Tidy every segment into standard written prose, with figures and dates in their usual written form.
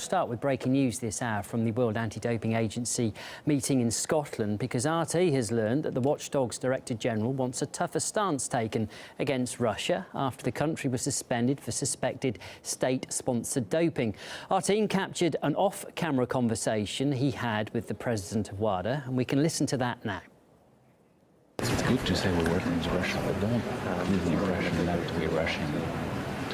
Start with breaking news this hour from the World Anti-Doping Agency meeting in Scotland, because RT has learned that the Watchdog's Director General wants a tougher stance taken against Russia after the country was suspended for suspected state-sponsored doping. Our team captured an off-camera conversation he had with the president of WADA, and we can listen to that now. It's good to say we're working with Russia, but don't give the impression that we're rushing.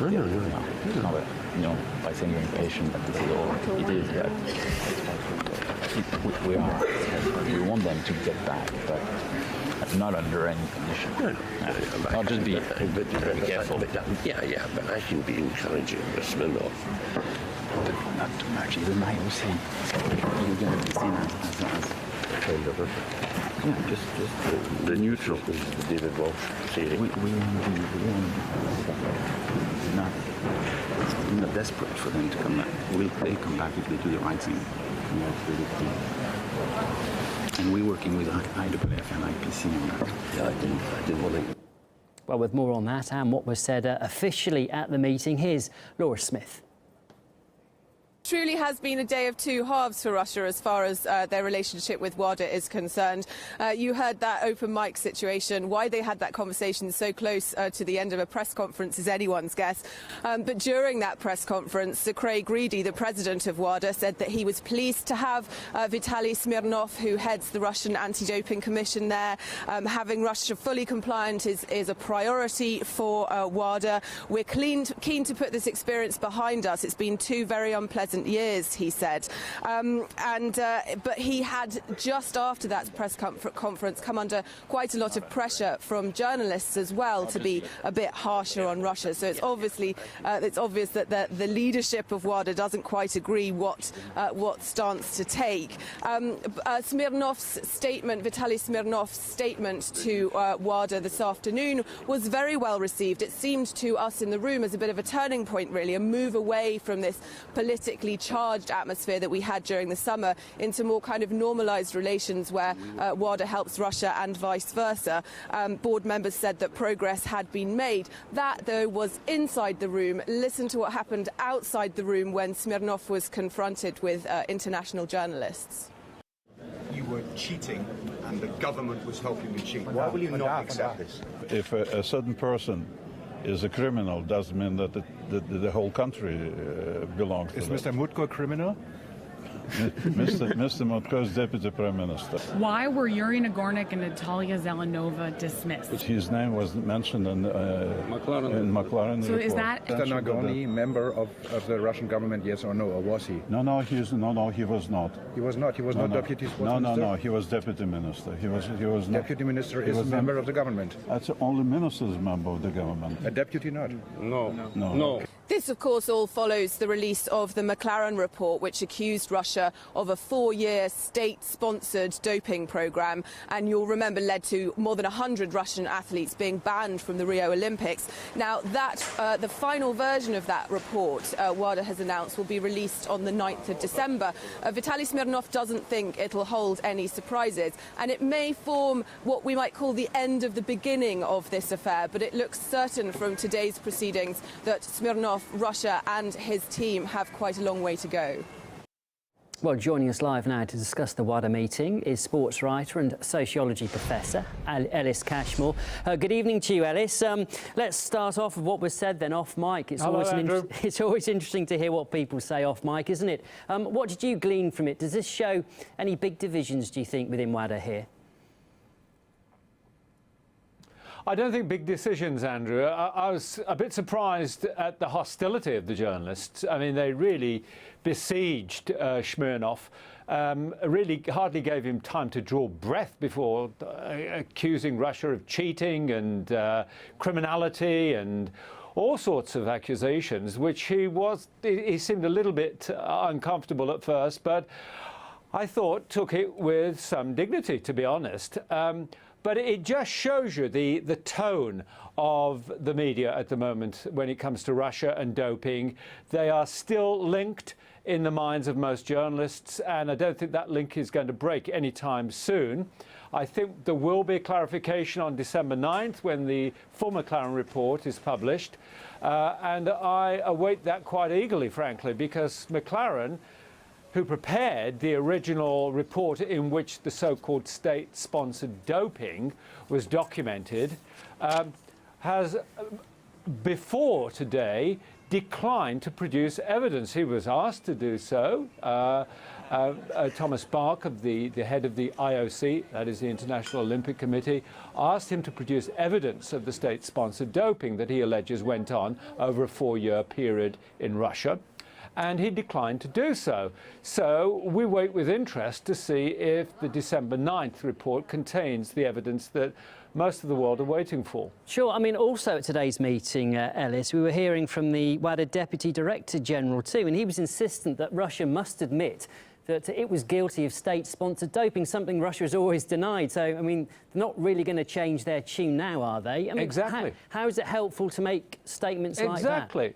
No, by saying you're impatient, but this is all it is. We are. We want them to get back, but not under any condition. I'll just be careful. But I can be encouraging Smirnov. But not too much. Even I was saying you're going to be seen as Kind of just the neutral, David Walsh saying. We're not desperate for them to come back. They'll come back if they do the right thing. And we're working with IAAF and IPC on that. Yeah, I didn't want to. Well, with more on that and what was said officially at the meeting, here's Laura Smith. Truly has been a day of two halves for Russia as far as their relationship with WADA is concerned. You heard that open mic situation. Why they had that conversation so close to the end of a press conference is anyone's guess. But during that press conference, Sir Craig Reedie, the president of WADA, said that he was pleased to have Vitaly Smirnov, who heads the Russian Anti-Doping Commission there. Having Russia fully compliant is a priority for WADA. We're keen to put this experience behind us. It's been two very unpleasant years, he said. But he had, just after that press conference, come under quite a lot of pressure from journalists as well to be a bit harsher on Russia. So it's obvious that the leadership of WADA doesn't quite agree what stance to take. Smirnov's statement, Vitaly Smirnov's statement to WADA this afternoon was very well received. It seemed to us in the room as a bit of a turning point, really, a move away from this politically charged atmosphere that we had during the summer into more kind of normalised relations where WADA helps Russia and vice versa. Board members said that progress had been made. That, though, was inside the room. Listen to what happened outside the room when Smirnov was confronted with international journalists. You were cheating and the government was helping you cheat. Why will you not accept this? If a certain person is a criminal, doesn't mean that the whole country belongs to Is that. Mr. Mutko a criminal? Mr. Mutko is Deputy Prime Minister. Why were Yuri Nagornik and Natalia Zelenova dismissed? His name was mentioned in McLaren So report. is that Mr. Nagorny member of the Russian government, yes or no, or was he? No, he was not. He was not. He was not deputy sports minister? No, he was deputy minister. He was not. Deputy minister is a member of the government. That's only ministers member of the government. A deputy not? No. This, of course, all follows the release of the McLaren report, which accused Russia of a 4-year state-sponsored doping programme, and you'll remember led to more than 100 Russian athletes being banned from the Rio Olympics. Now, the final version of that report, WADA has announced, will be released on the 9th of December. Vitaly Smirnov doesn't think it'll hold any surprises, and it may form what we might call the end of the beginning of this affair, but it looks certain from today's proceedings that Smirnov, Russia and his team have quite a long way to go. Well, joining us live now to discuss the WADA meeting is sports writer and sociology professor Ellis Cashmore. Good evening to you, Ellis. Let's start off with what was said then off mic. It's always interesting to hear what people say off mic, isn't it? What did you glean from it? Does this show any big divisions, do you think, within WADA here? I don't think big decisions, Andrew. I was a bit surprised at the hostility of the journalists. I mean, they really besieged Smirnov, really hardly gave him time to draw breath before accusing Russia of cheating and criminality and all sorts of accusations, which he seemed a little bit uncomfortable at first, but I thought took it with some dignity, to be honest. But it just shows you the tone of the media at the moment when it comes to Russia and doping. They are still linked in the minds of most journalists, and I don't think that link is going to break anytime soon. I think there will be a clarification on December 9th when the full McLaren report is published. And I await that quite eagerly, frankly, because McLaren, who prepared the original report in which the so-called state-sponsored doping was documented, has, before today, declined to produce evidence. He was asked to do so. Thomas Bach, the head of the IOC, that is the International Olympic Committee, asked him to produce evidence of the state-sponsored doping that he alleges went on over a 4-year period in Russia. And he declined to do so. So we wait with interest to see if the December 9th report contains the evidence that most of the world are waiting for. Sure. I mean, also at today's meeting, Ellis, we were hearing from the WADA Deputy Director General too, and he was insistent that Russia must admit that it was guilty of state-sponsored doping, something Russia has always denied. So, I mean, they're not really going to change their tune now, are they? I mean, exactly. How is it helpful to make statements like that? Exactly.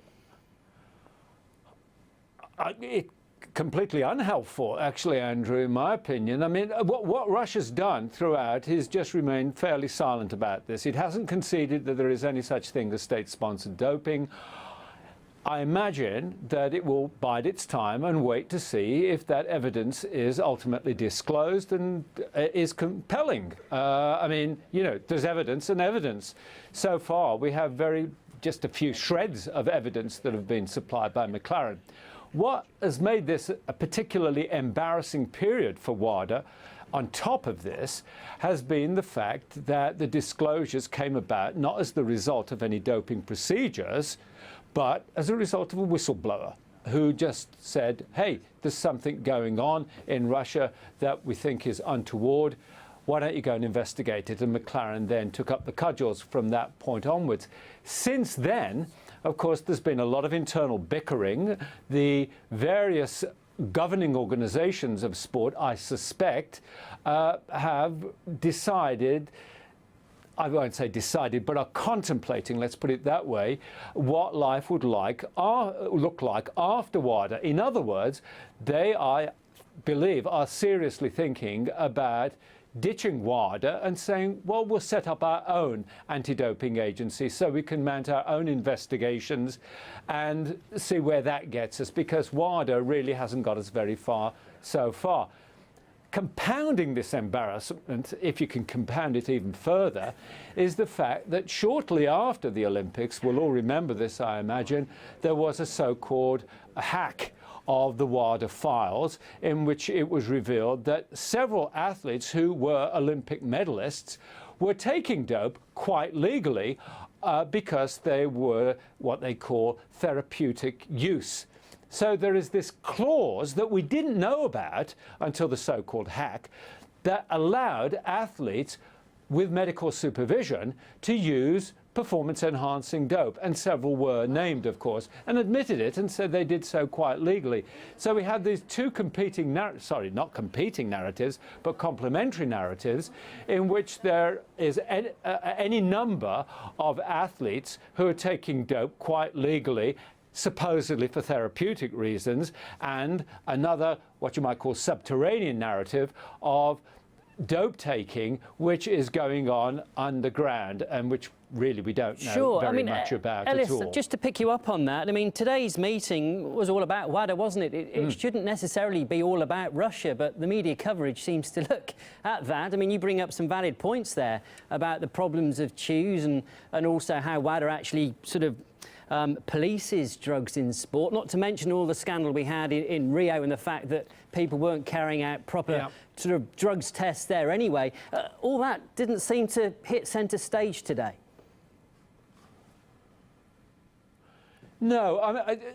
It's completely unhelpful, actually, Andrew, in my opinion. I mean, what Russia's done throughout is just remained fairly silent about this. It hasn't conceded that there is any such thing as state-sponsored doping. I imagine that it will bide its time and wait to see if that evidence is ultimately disclosed and is compelling. I mean, you know, there's evidence and evidence. So far, we have just a few shreds of evidence that have been supplied by McLaren. What has made this a particularly embarrassing period for WADA, on top of this, has been the fact that the disclosures came about not as the result of any doping procedures, but as a result of a whistleblower who just said, hey, there's something going on in Russia that we think is untoward. Why don't you go and investigate it? And McLaren then took up the cudgels from that point onwards. Since then, of course, there's been a lot of internal bickering. The various governing organizations of sport, I suspect, have decided, I won't say decided, but are contemplating, let's put it that way, what life would look like after WADA. In other words, they, I believe, are seriously thinking about ditching WADA and saying, well, we'll set up our own anti-doping agency so we can mount our own investigations and see where that gets us, because WADA really hasn't got us very far so far. Compounding this embarrassment, if you can compound it even further, is the fact that shortly after the Olympics, we'll all remember this, I imagine, there was a so-called hack of the WADA files in which it was revealed that several athletes who were Olympic medalists were taking dope quite legally because they were what they call therapeutic use. So there is this clause that we didn't know about until the so-called hack that allowed athletes with medical supervision to use performance-enhancing dope, and several were named, of course, and admitted it and said they did so quite legally. So we had these two competing not competing narratives, but complementary narratives, in which there is any number of athletes who are taking dope quite legally, supposedly for therapeutic reasons, and another, what you might call, subterranean narrative of dope taking, which is going on underground and which really we don't know very much about Ellis, at all. Just to pick you up on that, I mean, today's meeting was all about WADA, wasn't it? It shouldn't necessarily be all about Russia, but the media coverage seems to look at that. I mean, you bring up some valid points there about the problems of choose and also how WADA actually sort of polices drugs in sport, not to mention all the scandal we had in Rio and the fact that people weren't carrying out proper sort of drugs tests there anyway. All that didn't seem to hit centre stage today. No,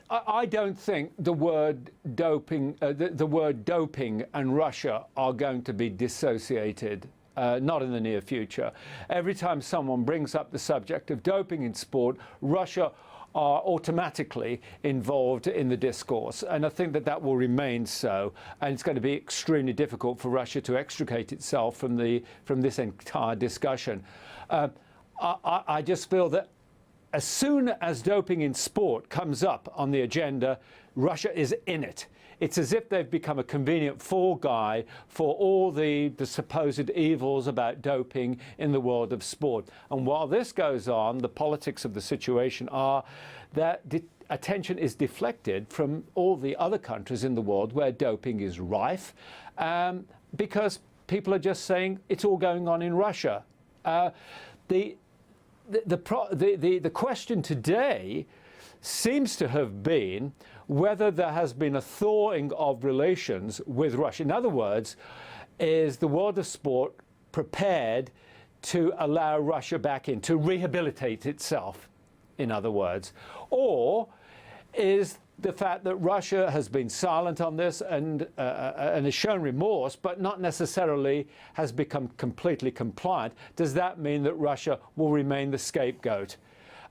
I don't think the word doping, the word doping and Russia are going to be dissociated. Not in the near future. Every time someone brings up the subject of doping in sport, Russia are automatically involved in the discourse, and I think that will remain so, and it's going to be extremely difficult for Russia to extricate itself from this entire discussion. I just feel that as soon as doping in sport comes up on the agenda, Russia is in it. It's as if they've become a convenient fall guy for all the supposed evils about doping in the world of sport. And while this goes on, the politics of the situation are that attention is deflected from all the other countries in the world where doping is rife, because people are just saying it's all going on in Russia. The question today seems to have been whether there has been a thawing of relations with Russia. In other words, is the world of sport prepared to allow Russia back in, to rehabilitate itself, in other words? Or is the fact that Russia has been silent on this and has shown remorse, but not necessarily has become completely compliant, does that mean that Russia will remain the scapegoat?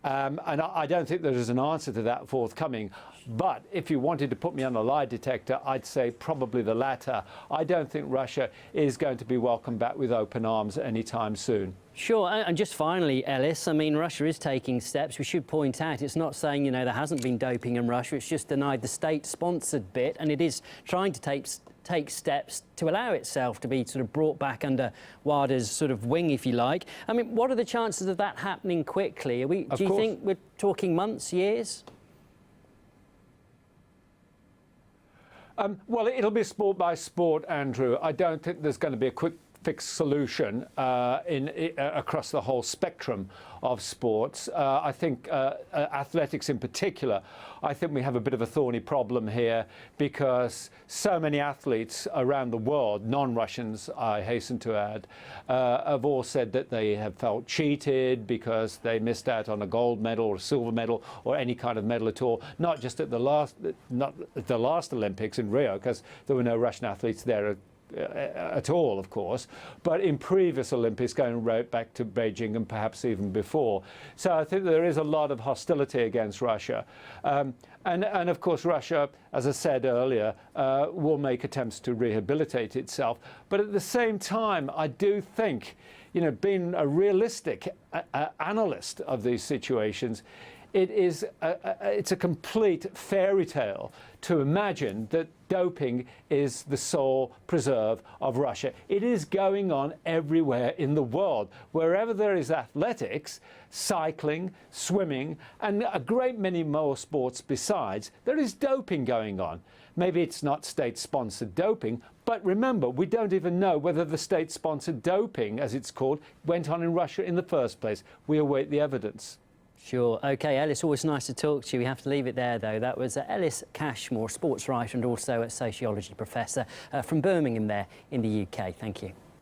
And I don't think there is an answer to that forthcoming. But if you wanted to put me on a lie detector, I'd say probably the latter. I don't think Russia is going to be welcomed back with open arms anytime soon. Sure, and just finally, Ellis, I mean, Russia is taking steps. We should point out it's not saying, you know, there hasn't been doping in Russia. It's just denied the state-sponsored bit, and it is trying to take steps to allow itself to be sort of brought back under WADA's sort of wing, if you like. I mean, what are the chances of that happening quickly? Do you think we're talking months, years? Well, it'll be sport by sport, Andrew. I don't think there's going to be a quick fix solution across the whole spectrum of sports. I think athletics in particular, I think we have a bit of a thorny problem here because so many athletes around the world, non-Russians, I hasten to add, have all said that they have felt cheated because they missed out on a gold medal or a silver medal or any kind of medal at all, not just at the last Olympics in Rio, because there were no Russian athletes there at all, of course, but in previous Olympics going right back to Beijing and perhaps even before. So I think there is a lot of hostility against Russia. And of course, Russia, as I said earlier, will make attempts to rehabilitate itself. But at the same time, I do think, you know, being a realistic analyst of these situations, it's a complete fairy tale to imagine that doping is the sole preserve of Russia. It is going on everywhere in the world. Wherever there is athletics, cycling, swimming, and a great many more sports besides, there is doping going on. Maybe it's not state-sponsored doping, but remember, we don't even know whether the state-sponsored doping, as it's called, went on in Russia in the first place. We await the evidence. Sure. OK, Ellis, always nice to talk to you. We have to leave it there, though. That was Ellis Cashmore, sports writer and also a sociology professor from Birmingham there in the UK. Thank you.